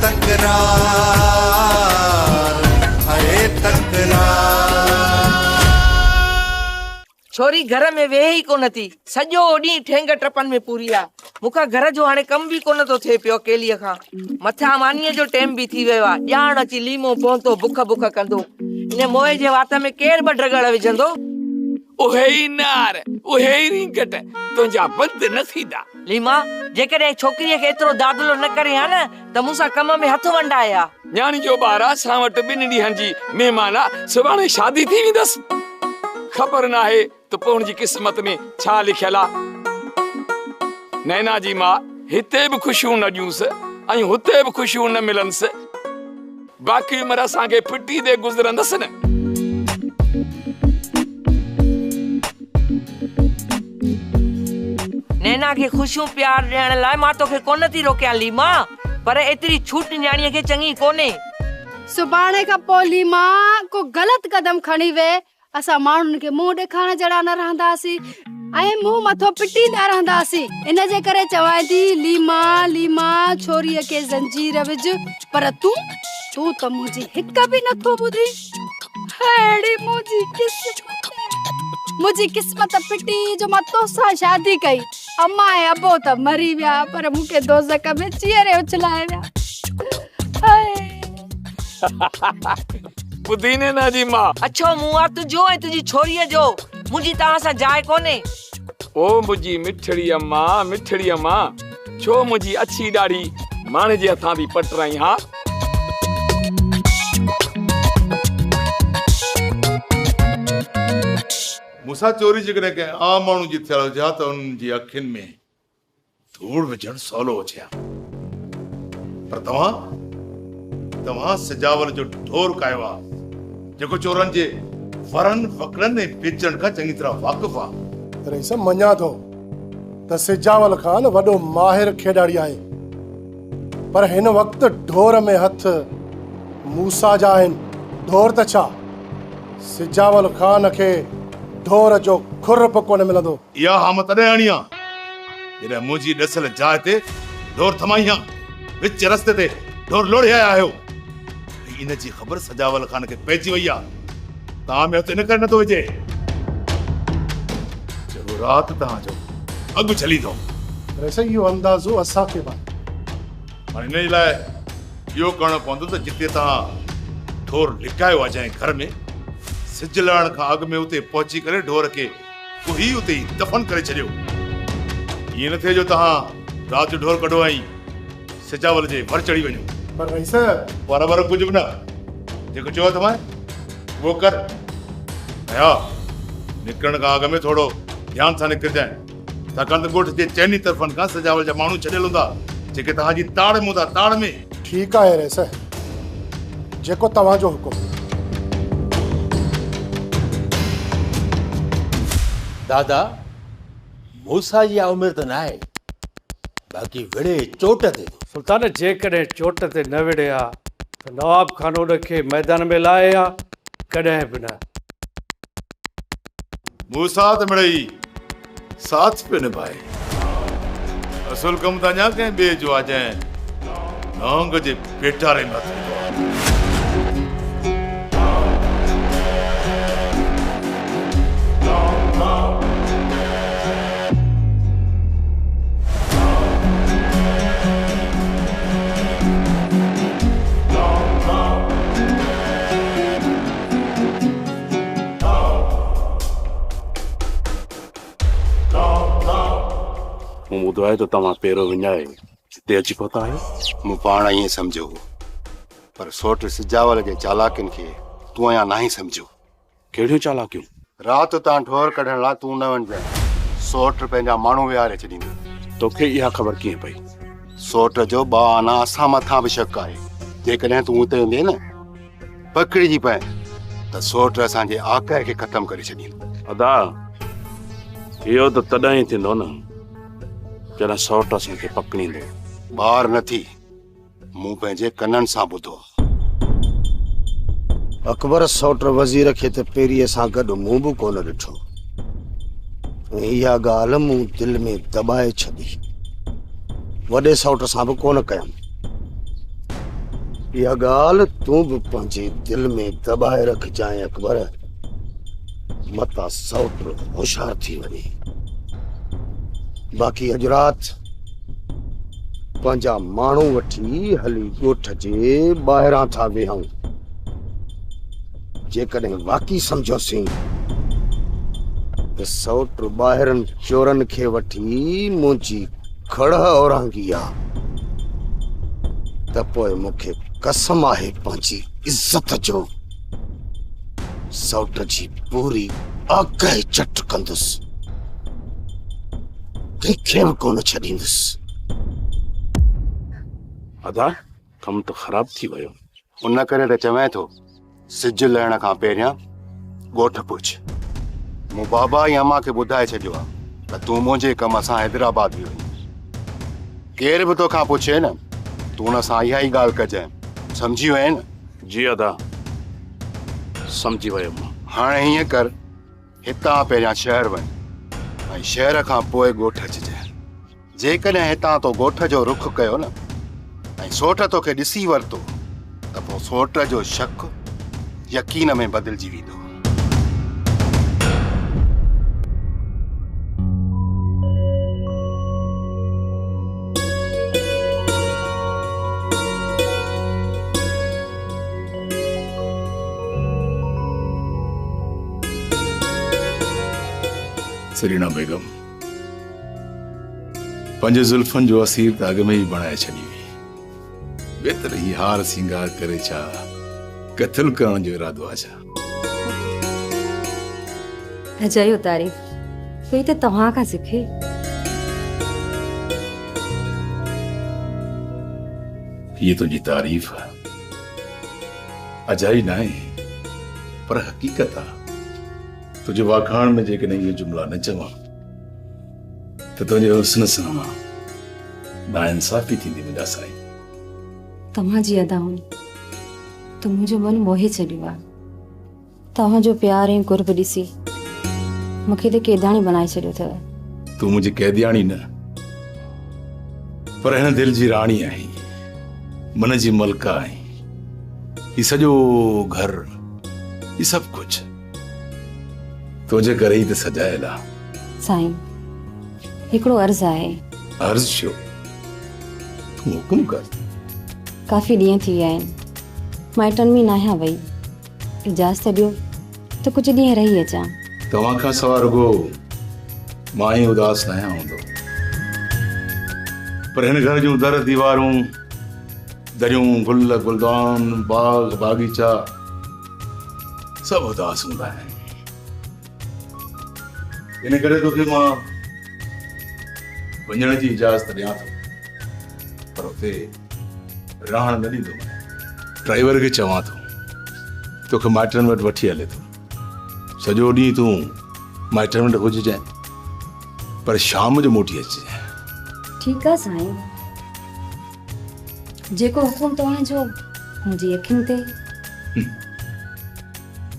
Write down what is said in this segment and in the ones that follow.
तकरार, हाय तकरार। छोरी घर में वेहे ही कोन थी, सॼो ॾींहुं ठेंग टपन में पूरी आहे। मूंखां घर जो हाणे कम बि कोन थो थिए पियो अकेलीअ खां। मथां मानीअ जो टाइम बि थी वियो आहे, ॼाण अची लीमो पहुतो बुख बुख कंदो। इन मोए जे वात में केरु ॿ ड्रगड़ विझंदो? उहे ई नार, उहे ई रिंगट तुंहिंजा बंदि न थींदा। लीमा, जेकॾहिं छोकिरीअ खे एतिरो दादलो न करे हा न त मूंसां कम में हथ वंडाया। न्याणी जो ॿार आहे, असां वटि 2 ॾींहंनि जी महिमान आहे, सुभाणे शादी थी वेंदसि। ख़बर न आहे त पोइ हुनजी क़िस्मत में छा लिखियल आहे। नैना जी मां हिते बि ख़ुशियूं न ॾियूंसि ऐं हुते बि ख़ुशियूं न मिलनिसि। बाक़ी उमिरि असांखे फिटी ते गुज़रंदसि न। नैना खे ख़ुशियूं प्यार ॾियण लाइ मां तोखे कोन थी रोकियां लीमा, पर एतिरी छूट न्याणीअ खे चङी कोन्हे। सुभाणे खां पोइ लीमा को ग़लति कदम खणी वे, असां माण्हुनि खे मुंहुं ॾेखारण जहिड़ा न रहंदासीं ऐं मुंहुं मथो पिटींदा रहंदासीं। इन जे करे चवां थी, लीमा लीमा छोरीअ खे ज़ंजीर विझ। पर तूं त मुंहिंजी हिक बि नथो ॿुधी। अहिड़ी मुंहिंजी क़िस्मत फिटी जो मां तोसां शादी कई। अम्मा ऐं अबो त मरी विया, पर मूंखे दोज़ख में चीअरे उछलाए विया। ॿुधी नैना जी मां, अच्छो मुंहुं आहे तुंहिंजो ऐं तुंहिंजी छोरीअ जो, मुंहिंजी तव्हां सां जाइ कोन्हे। ओ मुंहिंजी मिठड़ी अम्मा, मिठड़ी अम्मा, छो मुंहिंजी अछी ॾाढ़ी माणे जे हथां थी पटराई? हा, मूंसां चोरी जेकॾहिं कंहिं आम माण्हू जी थियल हुजे हा त उन्हनि जी अखियुनि में धूड़ विझणु सवलो हुजे हा। पर तव्हां सिजावल जो ढोर कायो आहे, जेको चोरनि जे वरनि वकड़नि ऐं बेचण खां चङी तरह वाक़िफ़ आहे। रईस मञा थो त सिजावल खान वॾो माहिर खेॾाड़ी आहे, पर हिन वक़्तु ढोर में हथ मूसा जा आहिनि। ढोर त छा, सिजावल खान खे ढोर जो खुर बि कोन मिलंदो। इहा हाम तॾहिं हणी आहे जॾहिं मुंहिंजी ॾसियल जाइ ते ढोर थमाई आहे, विच रस्ते ते ढोर लोड़े आया आहियो। इन जी ख़बर सजावल खान खे पइजी वई आहे। तव्हां में हथ इन करे नथो विझे जो राति तव्हांजो अॻु छली थो। वैसे इहो अंदाज़ो असांखे बि हाणे हिन जे लाइ इहो करणो पवंदो त जिते तव्हां ढोर लिकायो आहे जंहिं घर में, सिज लहण खां अॻु में उते पहुची करे ढोर खे कोई उते ई दफ़न करे छॾियो। ईअं न थिए जो तव्हां राति जो ढोर कढो ऐं सिजावल जे वर चढ़ी वञो। पर रईस बराबरि कुझु बि न, जेको चयो तव्हां उहो कर। हा, निकिरण खां अॻु में थोरो ध्यान सां निकिरजांइ, छाकाणि त ॻोठ जे चइनी तरफ़नि खां सजावल जा माण्हू छॾियल हूंदा जेके तव्हांजी ताड़ में हूंदा, ताड़ में। ठीकु आहे रईस, जेको तव्हांजो हुकुम। दादा, मूसा जी उमिरि त न आहे, बाक़ी विड़े चोट ते। सुल्तान, जेकॾहिं चोट ते न विड़े हा त नवाब खान उन खे मैदान में लाहे हा? कॾहिं बि न। मूसा त मिड़ई साथ पियो निभाए, असुल कमु त अञा कंहिं ॿिए जो आहे जंहिं नौंग जे पेटारे में हथ विधो आहे। मूं ॿुधो आहे त तव्हां पहिरियों विञाए हिते अची पहुता आहियो। मूं पाण ईअं सम्झो, पर सोट सिजावल जे चालाकियुनि खे तूं अञा नाहीं सम्झो। कहिड़ियूं चालाकियूं? राति तां ढोर कढण लाइ तूं न वञजांइ, सोट पंहिंजा माण्हू विहारे छॾींदो। तोखे इहा ख़बर कीअं पई? सोट जो ॿ आना असां मथां बि शक आहे। जेकॾहिं तूं उते वेंदे न पकड़िजी पए त सोट असांजे आकाए खे ख़तमु करे छॾींदो। अदा, इहो त तॾहिं ई थींदो न जॾहिं सोट असांखे पकड़ींदो। ॿार न थी, मूं पंहिंजे कननि सां ॿुधो। अकबर सौट वज़ीर खे त पहिरीं सां गॾु मूं बि कोन ॾिठो, इहा ॻाल्हि मूं दिलि में दॿाए छॾी। वॾे सौट सां बि कोन कयमि, यह गाल तू भी पंहिंजे दिल में दबाए रख जाए अकबर, मता सौट होशियार थी वञे। बाक़ी अॼु राति पंहिंजा माण्हू वठी हली ॻोठ जे ॿाहिरां था वेहूं। जेकॾहिं वाक़ई सम्झोसीं त सौट ॿाहिरनि चोरनि खे वठी मुंहिंजी खड़ औरांगी आहे, त पोइ मूंखे कसम आहे पंहिंजी इज़त जो सौट जी पूरी आगाह चट कंदुसि, कंहिंखे बि कोन छॾींदुसि। अदा कम तो खराब थी वियो। उन करे त चवां थो सिज लहण खां पहिरियां ॻोठ पुछ। मूं बाबा ऐं अम्मा खे ॿुधाए छॾियो आहे त तूं मुंहिंजे कम सां हैदराबाद बि वञी। केर बि तोखां पुछे न तूं हुन सां इहा ई ॻाल्हि कजांइ, सम्झी वए न? जी अदा समझी वियुमि। हाणे हीअं कर, हितां पहिरियां शहर वञ ऐं शहर खां पोइ ॻोठ अचिजांइ। जेकॾहिं हितां तो ॻोठ जो रुख कयो न ऐं सोट तोखे ॾिसी वरितो त पोइ सोट जो शक यकीन में बदिलजी वेंदो। सरीना बेगम पंहिंजे जुल्फनि जो असीर त अॻ में ई बणाए छॾी हुई। बेहतर ही हार सिंगार करे छा कत्ल करण जो इरादो आहे छा? अजयो तारीफ़ कोई तो तव्हां खां सिखे। ये तुझी तारीफ़ अजाई ना है पर हकीकत आहे। तुझे वाखाण में जेकॾहिं इहो जुमला न चवां त तुंहिंजे हुस्न सां नाइंसाफ़ी थींदी मुंहिंजा साईं। तव्हां जी अदाउनि तो मुंहिंजो मन मोहे छॾियो आहे। तव्हांजो प्यार ऐं कुर्ब ॾिसी मूंखे त कैदाणी बनाए छॾियो अथव। तूं मुंहिंजी कैदियाणी न पर हिन दिल जी राणी आहीं, मन जी मलका आहीं। ही सॼो घर ही सभु कुझु तुंहिंजे करे ई त सजायल आहे। साईं हिकिड़ो अर्ज़ु आहे। अर्ज़ु छो? तूं हुकुम कर। काफ़ी ॾींहं थी विया आहिनि, माइटनि में नाहियां वई। इजाज़त ॾियो त कुझु ॾींहं रही अचां। तव्हां खां सवाइ रुॻो मां ई उदास न हूंदो, पर हिन घर जूं दर दीवारूं, दरियूं, गुल गुलदान, बाग बागीचा सभु उदास हूंदा आहिनि। इन करे तोखे मां वञण जी इजाज़त ॾियां थो, पर उते रहण न ॾींदो। ड्राइवर खे चवां थो तोखे माइटनि वटि वठी हले थो। सॼो ॾींहुं तूं माइटनि वटि हुजिजांइ, पर शाम जो मोटी अचिजांइ। ठीकु आहे साईं, जेको हुकुम तव्हांजो मुंहिंजी अखियुनि ते।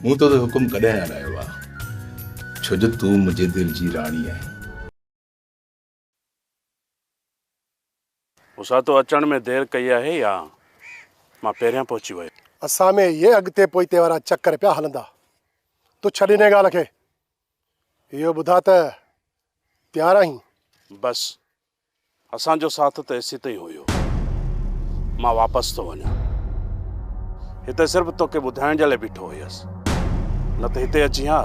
मूं तो हुकुम कॾहिं हलायो आहे, छो जो तूं मुंहिंजे दिल जी राणी आहे। उसा तो अचण में देर कई आहे या मां पहिरियां पहुची वियो? असां में ये अॻिते पोइते वारा चक्कर पिया हलंदा। तूं छॾ हिन ॻाल्हि खे, इहो ॿुधा त तयारु आहीं? बस असांजो साथ त एसी ताईं हुयो। मां वापसि थो वञा। हिते सिर्फ़ु तोखे ॿुधाइण जे लाइ बीठो हुयसि, न त हिते अची हा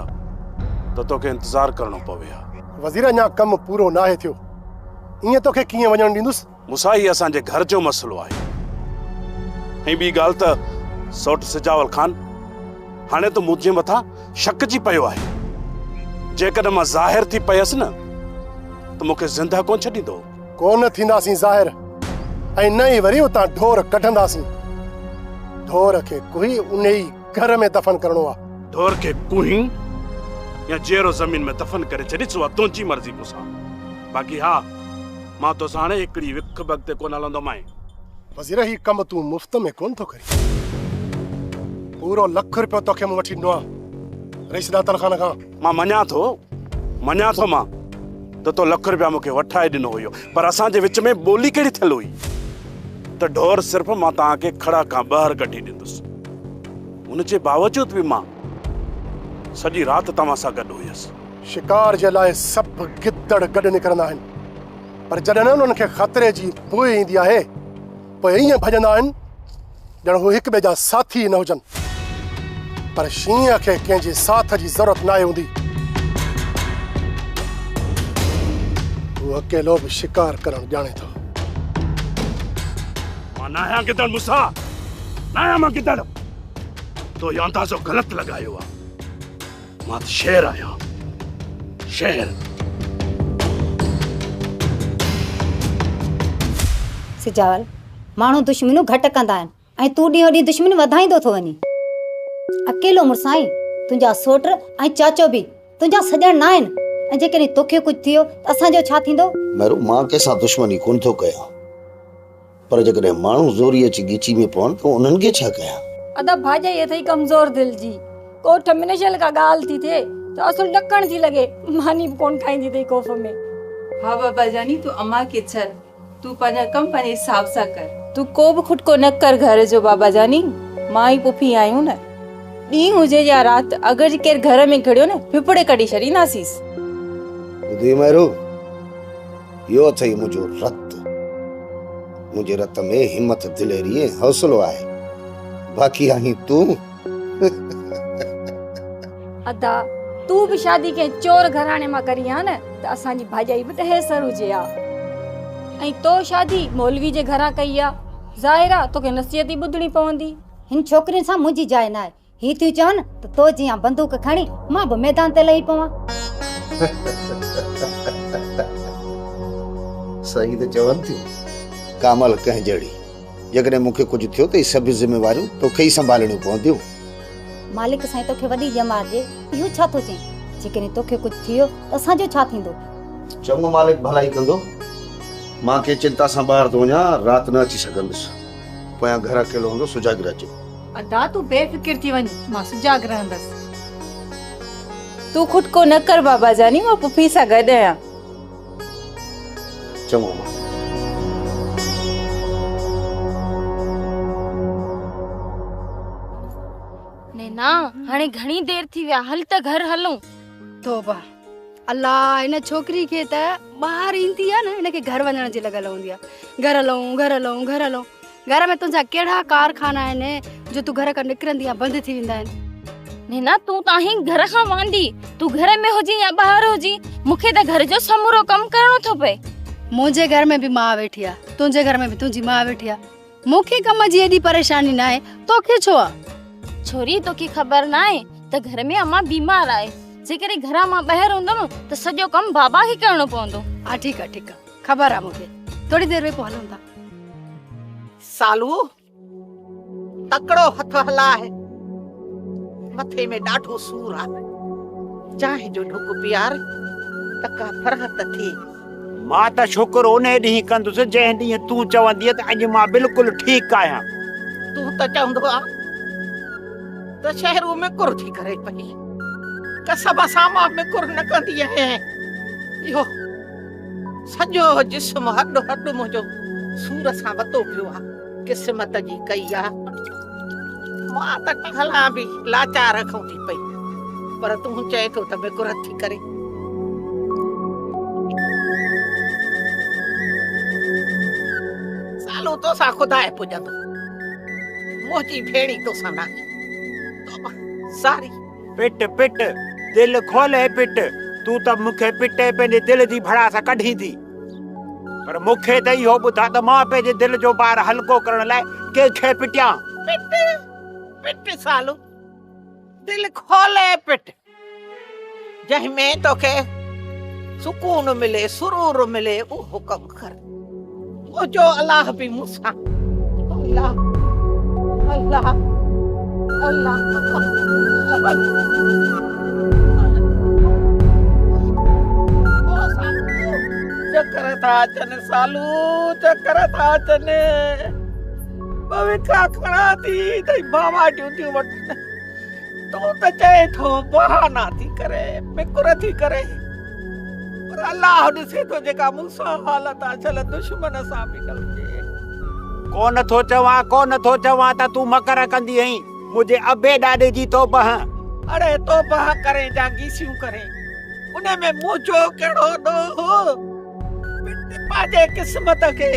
त तोखे इंतज़ारु करणो पवे हा। वज़ीर अञा कमु पूरो नाहे थियो, ईअं तोखे कीअं वञणु ॾींदुसि? मूंसां ई असांजे घर जो मसइलो आहे। ऐं ॿी ॻाल्हि त सौट सिजावल ख़ान हाणे त मुंहिंजे मथां शक जी पियो आहे। जेकॾहिं मां ज़ाहिर थी पयसि न त मूंखे ज़िंदा कोन छॾींदो। कोन थींदासीं ज़ाहिर, ऐं न ई वरी उतां ढोर कढंदासीं। ढोर खे कुही उन ई घर में दफ़न करणो आहे। ढोर खे कुही या जेरो ज़मीन में दफ़न करे छॾीस, उहा तुंहिंजी मर्ज़ी मूंसां। बाक़ी हा, मां तोसां हाणे हिकिड़ी विख बग ते कोन हलंदो माए। वज़ीर ही कम तूं मुफ़्त में कोन थो करी। पूरो $1 रुपयो तोखे मूं वठी ॾिनो आहे रईस दातल ख़ान खां। मां मञा थो मां त तो $1 रुपया मूंखे वठाए ॾिनो हुयो, पर असांजे विच में ॿोली कहिड़ी थियल हुई? तो ढोर सिर्फ मां तव्हांखे खड़ा खां ॿाहिरि कढी ॾींदुसि। उनजे बावजूद बि मां सॼी राति तव्हां सां गॾु हुयसि। शिकार जे लाइ सभु गिदड़ गॾु निकिरंदा आहिनि, पर जॾहिं न उन्हनि खे ख़तरे जी बोइ ईंदी आहे पोइ ईअं भॼंदा आहिनि ॼण हू हिक ॿिए जा साथी न हुजनि। पर शींहं खे कंहिंजे साथ जी ज़रूरत न हूंदी, हू अकेलो बि शिकार करणु ॼाणे थो। मां न आहियां गिदड़ मूंसां, न आहियां मां गिदड़। तो इहो अंदाज़ो ग़लति लॻायो आहे। मां त शेर आहियां, शेर। सिजावल, माण्हू दुश्मनियूं घटि कंदा आहिनि ऐं तूं ॾींहों ॾींहुं दुश्मनी वधाईंदो थो वञी। अकेलो मुड़ुसाई, तुंहिंजा सोट ऐं चाचो बि तुंहिंजा सॼण न आहिनि, ऐं जेकॾहिं तोखे कुझु थियो त असांजो छा थींदो? मैरू, मां कंहिंसां दुश्मनी कोन थो कयां, पर जेकॾहिं माण्हू ज़ोरी अची ॻीची में पवनि त उन्हनि खे छा कयां? अदा भाॼाई अथई कमज़ोर दिल जी, कोठ में नशल का ॻाल्हि थी थिए त असुल ॾकण थी लॻे, मानी बि कोन खाईंदी अथई कोफ में। हा बाबा जानी, तू अम्मा खे छॾ, तू पंहिंजा कम पंहिंजे हिसाब सां कर। तू को बि खुटको न कर घर जो बाबा जानी, मां ई पुफी आहियूं न। ॾींहुं हुजे या राति, अगरि केरु घर में घड़ियो न फिपड़े कढी छॾींदासींसि। ॿुधी मैरू, इहो अथई मुंहिंजो रत। मुंहिंजे रत में हिम्मत, दिलेरी ऐं हौसलो आहे। बाक़ी आहीं तूं। अदा तू बि शादी के चोर घराणे मां करी आ न, त असांजी भाॼाई बि ॾहे सर हुजे आ। ऐं तो शादी मौलवी जे घरां कई आ, ज़ाहिरा तोखे नसीहत ई ॿुधणी पवंदी। हिन छोकिरियुनि सां मुंहिंजी जाइ न आहे। ही थियूं चवनि त तो जीअं बंदूक खणी मां बि मैदान ते लही पवां। सही त चवनि थियूं, कामल कंहिं जहिड़ी। जेकॾहिं मूंखे कुझु थियो त सभु ज़िम्मेवारियूं तोखे ई संभालणियूं पवंदियूं। मालिक साईं तोखे वॾी ॼमार ॾे, इहो छा थो चई? जेकॾहिं तोखे कुझु थियो त असांजो छा थींदो? चङो, मालिक भलाई कंदो। मां कंहिं चिंता सां ॿाहिरि थो वञा, राति न अची सघंदुसि। पोयां घर अकेलो हूंदो, सुजाॻ अचो। अदा तू बेफिक्र थी वञ, मां सुजाॻ रहंदसि। तू खुटको न कर बाबा जानी, मां पुफी सां गॾु आहियां। चङो मां। नैना, हाणे घणी देर थी विया, हल त घर हलूं। तोबा, अल्लाह, इन छोकिरी खे त ॿाहिरि ईंदी आहे न, इनखे घर वञण जी लॻल हूंदी आहे। घर हलूं, घर हलूं, घर हलूं। घर में तुंहिंजा कहिड़ा कारखाना आहिनि जो तूं घर खां निकिरंदी आहे बंदि थी वेंदा आहिनि। नैना, तूं त आहीं घर खां वांदी, तूं घर में हुजी या ॿाहिरि हुजी, मूंखे त घर जो समूरो कमु करणो थो पए। मुंहिंजे घर में बि मां वेठी आहे, तुंहिंजे घर में बि तुंहिंजी मां वेठी आहे। मूंखे कम जी एॾी परेशानी न आहे, तोखे छो आहे? छोरी, तोखे ख़बर न आहे त घर में अम्मा बीमार आहे। जेकॾहिं घरां मां ॿाहिरि हूंदमि त सॼो कमु बाबा खे करणो पवंदो। हा ठीकु आहे, ठीकु आहे, ख़बर आहे मूंखे। थोड़ी देर में पोइ हलूं था। सालू, तकड़ो हथ हला है, मथे में ॾाढो सूर आहे। चांहि जो ढुक पियार, तका फरहत थी। मां त शुक्र उन ॾींहुं कंदुसि जंहिं ॾींहुं तूं चवंदी त अॼु मां बिल्कुलु ठीकु आहियां। तूं त चवंदो आहे त शहरों में कुर थी करे पई, कसम सां मां में कुर न कंदी आहियां। इहो सॼो जिस्म हॾ हॾ मुंहिंजो सूर सां वतो पियो आहे। किस्मत जी कई आहे, मां त हलां बि लाचार रखूं थी पई, पर तूं चए थो त में कुर थी करे। सालो तोसां ख़ुदा पुॼंदो, मुंहिंजी भेणी तोसां न। सारी पिट पिट, दिल खोले पिट। तूं त मूंखे पिटे पंहिंजे दिल जी भड़ा सां कढी थी, पर मूंखे त इहो ॿुधा त मां पंहिंजे दिल जो भार हल्को करण लाइ कंहिंखे पिटियां। पिट पिट सालू, दिल खोले पिट, जंहिंमें तोखे सुकून मिले, सुरूर मिले, उहो कम कर। मुंहिंजो अल्लाह बि मूंसां। अल्लाह अल्लाह अल्लाह चक्कर था अचनि सालू, चक्कर था अचनि। भविका खणा थी तई बाबा ड्यूटियूं वठनि। तूं त चए थो बहाना थी करे, फिकुर थी करे, पर अल्लाह ॾिसे थो जेका मूंसां हालत आहे, चल दुश्मन सां बि गलजे। कोन थो चवां त तूं मकर कंदी आहीं मुंहिंजे अबे ॾाॾे जी तोबह। अरे तोबह करे जा गीसियूं करे उन में मुंहिंजो कहिड़ो ॾोह। पंहिंजे क़िस्मत खे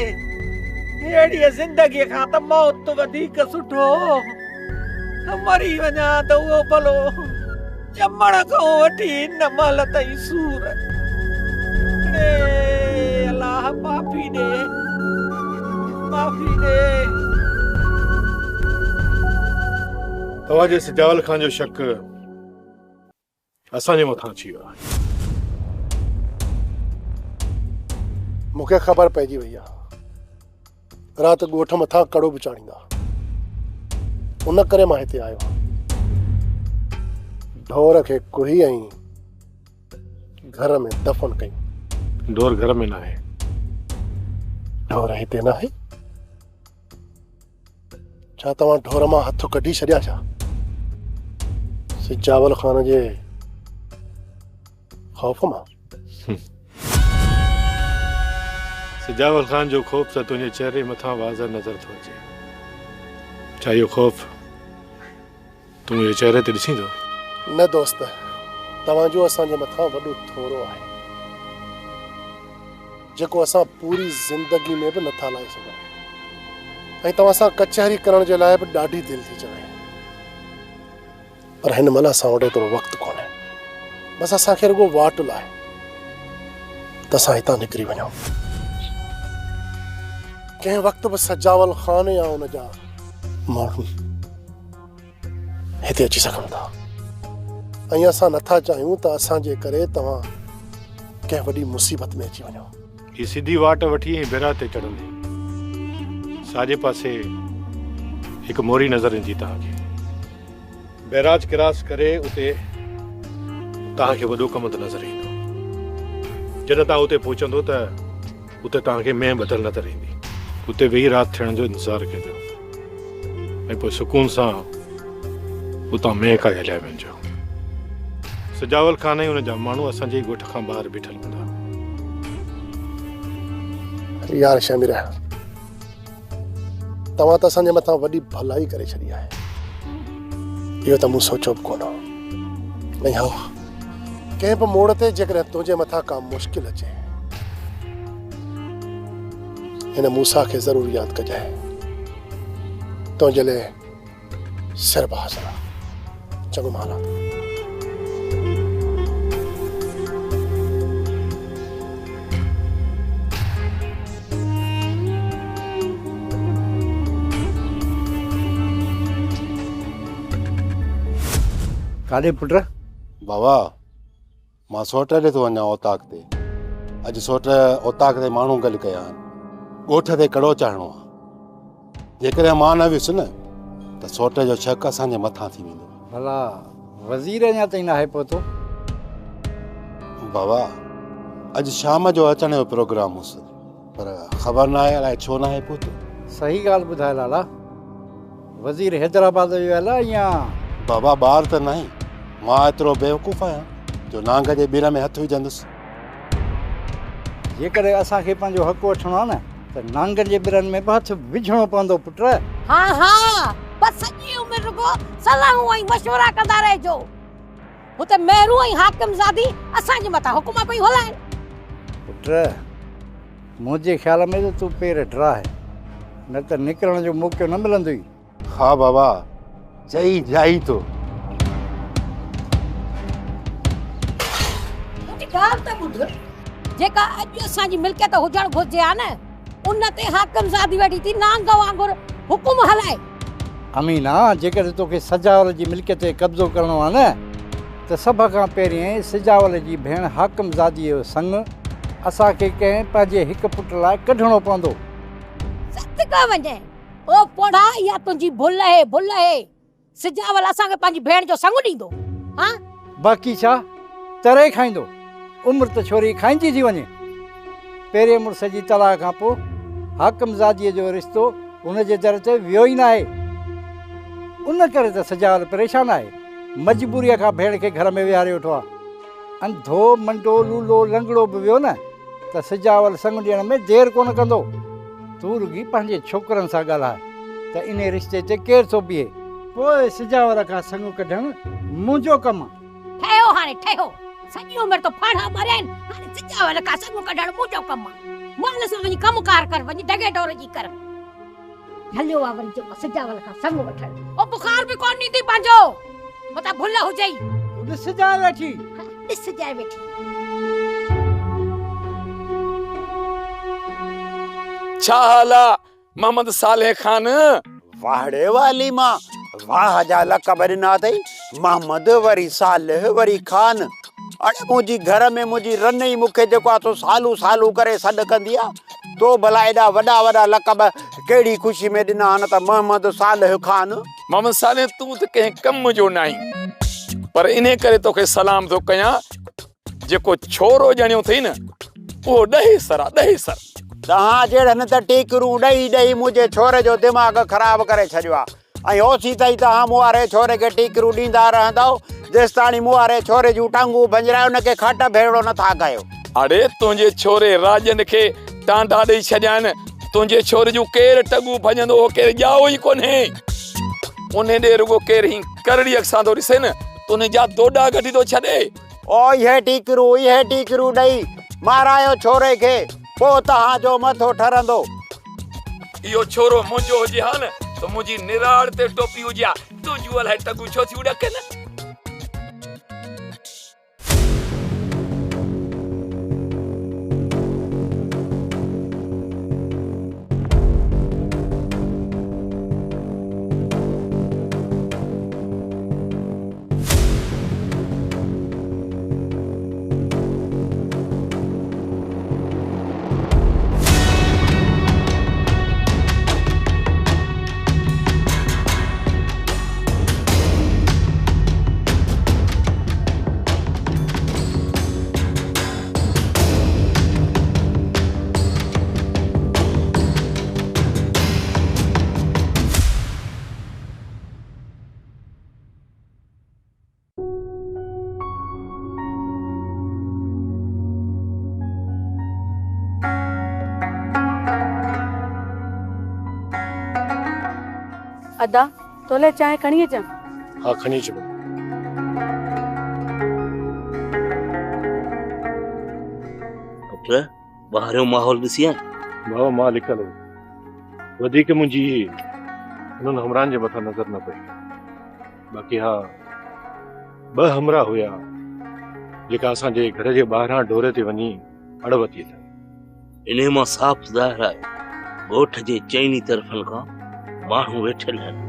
अहिड़ी ज़िंदगीअ खां त मौत वधीक सुठो। मरी वञा त उहो भलो ॼमण खां वठी हिन महिल ताईं सूर। अलाह माफ़ी ॾे, माफ़ी ॾे। तव्हांजे सिजावल खान जो शक असांजे मथां अची वियो आहे। मूंखे ख़बर पइजी वई आहे राति ॻोठ मथां कड़ो बि चाढ़ींदा, उन करे मां हिते आयो आहियां। ढोर खे कुही ऐं घर में दफ़न कई। ढोर घर में न आहे। ढोर हिते न आहे। छा तव्हां ढोर मां हथ कढी छॾिया छा? सिजावल खान जे खौफ मां? सिजावल खान जो खौफ त तुंहिंजे चेहरे मथां वाज़ह नज़र थो अचे। छा इहो खौफ तूं मुंहिंजे चेहरे ते ॾिसीं थो? न दोस्त, तव्हांजो असांजे मथां वॾो थोरो आहे जेको असां पूरी ज़िंदगी में बि नथा लाहे सघूं। ऐं तव्हां सां कचहरी करण जे लाइ बि ॾाढी दिलि थी चवे, पर हिन महिल असां वटि एतिरो वक़्तु कोन्हे। बसि असांखे रुॻो वाट लाहे त असां हितां निकिरी वञूं। कंहिं वक़्तु बि सजावल खान या हुन जा माण्हू हिते अची सघनि था। ऐं असां नथा चाहियूं त असांजे करे तव्हां कंहिं वॾी मुसीबत में अची वञो। ही सिधी वाट वठी ऐं बेरा ते चढ़ंदी साॼे पासे हिकु मोरी नज़र ईंदी तव्हांखे। बैराज क्रॉस करे उते तव्हांखे वॾो कमंद नज़र ईंदो। जॾहिं तव्हां उते पहुचंदो त उते तव्हांखे मेंह ॿधल नज़र ईंदी। उते वेही राति थियण जो इंतज़ारु कजो ऐं पोइ सुकून सां उतां मेंह खां हलिया वञिजो। सिजावल खान ऐं हुन जा माण्हू असांजे ॻोठ खां ॿाहिरि बीठल हूंदा। यार शमीर, तव्हां त असांजे मथां वॾी भलाई करे छॾी आहे। इहो त मूं सोचियो बि कोन हो। ऐं हा, कंहिं बि मोड़ ते जेकॾहिं तुंहिंजे मथां का मुश्किल अचे हिन मूसा खे ज़रूरु यादि कजांइ। तुंहिंजे लाइ सिर बहाज़र आहे। चङो हालात। काॾे पुट? बाबा, मां सोट ॾे थो वञा ओताक ते। अॼु सोट ओताक ते माण्हू गॾु कया आहिनि। ॻोठ ते कड़ो चाढ़णो आहे। जेकॾहिं मां न वियुसि न त सोट जो शक असांजे मथां थी वेंदो। भला वज़ीर अञा ताईं न आहे पहुतो? बाबा, अॼु शाम जो अचण जो प्रोग्राम हुअसि, पर ख़बर न आहे अलाए छो न आहे पहुतो। सही ॻाल्हि ॿुधाए लाला। वज़ीर हैदराबाद वियो आहे या? बाबा, ॿार त न आहे। मां एतिरो बेवकूफ़ आहियां जो नांग जे ॿिर में हथु विझंदुसि। जेकॾहिं असांखे पंहिंजो हक़ वठिणो आहे न त नांगनि जे ॿिरनि में बि हथु विझणो पवंदो पुट। हा हा, बस सॼी उमिरि रुगो सलाहूं ऐं मशवरा कंदा रहिजो। हुते मेहरू ऐं हाकिम ज़ादी असांजे मथां हुकुम पई हलाइनि। पुट, मुंहिंजे ख़्याल में त तूं पेर ड्राहे, न त निकिरण जो मौक़ो न मिलंदो ई। हा बाबा, चई जाई तो। ॻाल्हि त ॿुध, जेका अॼु असांजी मिल्कियत हुजणु घुरिजे आहे न, उन ते हाकिम ज़ादी वेठी थी नांग वांगुरु हुकुम हलाए। अमीना, जेकॾहिं तोखे सजावल जी मिल्कियत ते कब्ज़ो करणो आहे न त सभ खां पहिरीं सिजावल जी भेण हाकिम ज़ादीअ जो संग असांखे कंहिं पंहिंजे हिकु पुट लाइ कढणो पवंदो। सत का वञे ओ पोड़ा, इहा तुंहिंजी भुल आहे। सिजावल असांखे पंहिंजी भेण जो संग ॾींदो। हा, बाक़ी छा तरे खाईंदो? उमिरि त छोरी खाईंदी थी वञे। पहिरें मुड़ुस जी तलाक खां पोइ हाकिम ज़ादीअ जो रिश्तो हुनजे दर ते वियो ई न आहे। उन करे त सिजावल परेशान आहे। मजबूरीअ खां भेण खे घर में विहारे वेठो आहे। अंधो मंडो लूलो लंगड़ो बि वियो न त सिजावल संग ॾियण में देरि कोन कंदो। तूं रुगी पंहिंजे छोकिरनि सां ॻाल्हाए त इन रिश्ते ते केरु थो बीहे। पोइ सिजावल खां संग कढणु मुंहिंजो कमु आहे। ठहियो हाणे ठहियो, सॼी उमिरि तो फाड़ा मरिया आहिनि, हाणे सिजावल खां संग कढणु मुंहिंजो कमु आहे। माल सां वञी कमुकार कर, वञी ढगे डोर जी कर। हलियो आहे वरी जेको सिजावल खां संग वठणु। ओ बुखार बि कोन ईंदी पंहिंजो, मता भुल हुजई। ॾिस जाए वेठी, ॾिस जाए वेठी। छा हाल आहे मोहम्मद सालेह खान? वाहड़े वाली मां, वाह जा लक़ब ॾिना अथई, मोहम्मद वरी सालेह वरी खान। अड़े मुंहिंजी घर में मुंहिंजी रन ई मूंखे जेको आहे तो सालू सालू करे सॾु कंदी आहे। तो भला एॾा वॾा वॾा लक़ब कहिड़ी ख़ुशी में ॾिना आहिनि त मोहम्मद सालेह खान। मोहम्मद सालेह तूं त कंहिं कम जो न आहीं, पर इन करे तोखे सलाम थो कयां, जेको छोरो ॼणियो अथई न उहो ॾहे सर आहे, ॾहे सर। तव्हां जहिड़नि त टीकरूं ॾेई ॾेई मुंहिंजे छोरे जो दिमाग़ ख़राब करे छॾियो आहे। ऐं ओसी ताईं तव्हां मूं वारे छोरे खे टीकरूं ॾींदा रहंदव जेसि ताणी मूं वारे छोरे जूं टांगूं भंजराए उनखे खट भेड़ो नथा कयो। अड़े तुंहिंजे छोरे राजन खे टांडा ॾेई छॾिया आहिनि, तुंहिंजे छोरे जूं केरु टंगूं भॼंदो हो, केरु ॼाओ ई कोन्हे। उन ॾे रुगो केरु ही करड़ी अक्सां थो ॾिसे न, तुंहिंजे जा दोडा गठी थो छॾे। ओ इहे टीकरूं ॾेई मारायो छोरे खे, पोइ तव्हां जो मथो ठरंदो। इहो छोरो मुंहिंजो हुजे हा न त मुंहिंजी निराड़ ते टोपी हुजे हा, तुंहिंजूं अलाए टंगूं छो थी उॾकनि। अदा तोले चाय खणी अचां? हाँ खणी अच। पुट ॿाहिरियों माहौल ॾिसी आ? बाबा मां लिखल हो, वधीक मुंहिंजी हुननि हमराहनि जे मथां नज़र न पई। बाक़ी हा 2 हमरा हुया जेका असांजे घर जे ॿाहिरां डोरे ते वञी अड़वती था। इन मां साफ़ ज़ाहिर आहे ॻोठ जे चइनी तरफ़नि खां माण्हू वेठल आहिनि।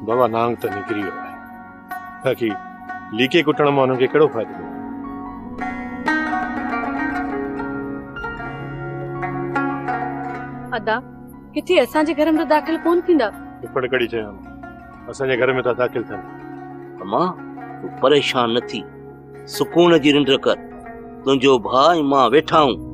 बाबा नांग त निकिरी वियो आहे, बाक़ी लीके कुटण मां हुननि खे कहिड़ो फ़ाइदो? अदा किथे असांजे घर में दाख़िल कोन थींदा? पिपड़ कड़ी चयो असांजे घर में था दाख़िल थियनि। अम्मा तूं परेशान न थी, सुकून जी निंड कर, तुंहिंजो भाउ ऐं मां वेठा आहियूं।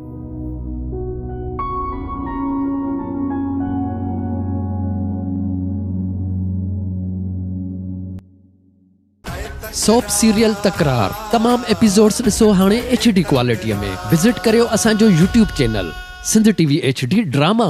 सोप सीरियल तकरार तमाम एपिसोड्स ॾिसो हाणे HD क्वालिटीअ में। विजिट करियो असांजो YouTube channel Sindh TV HD drama.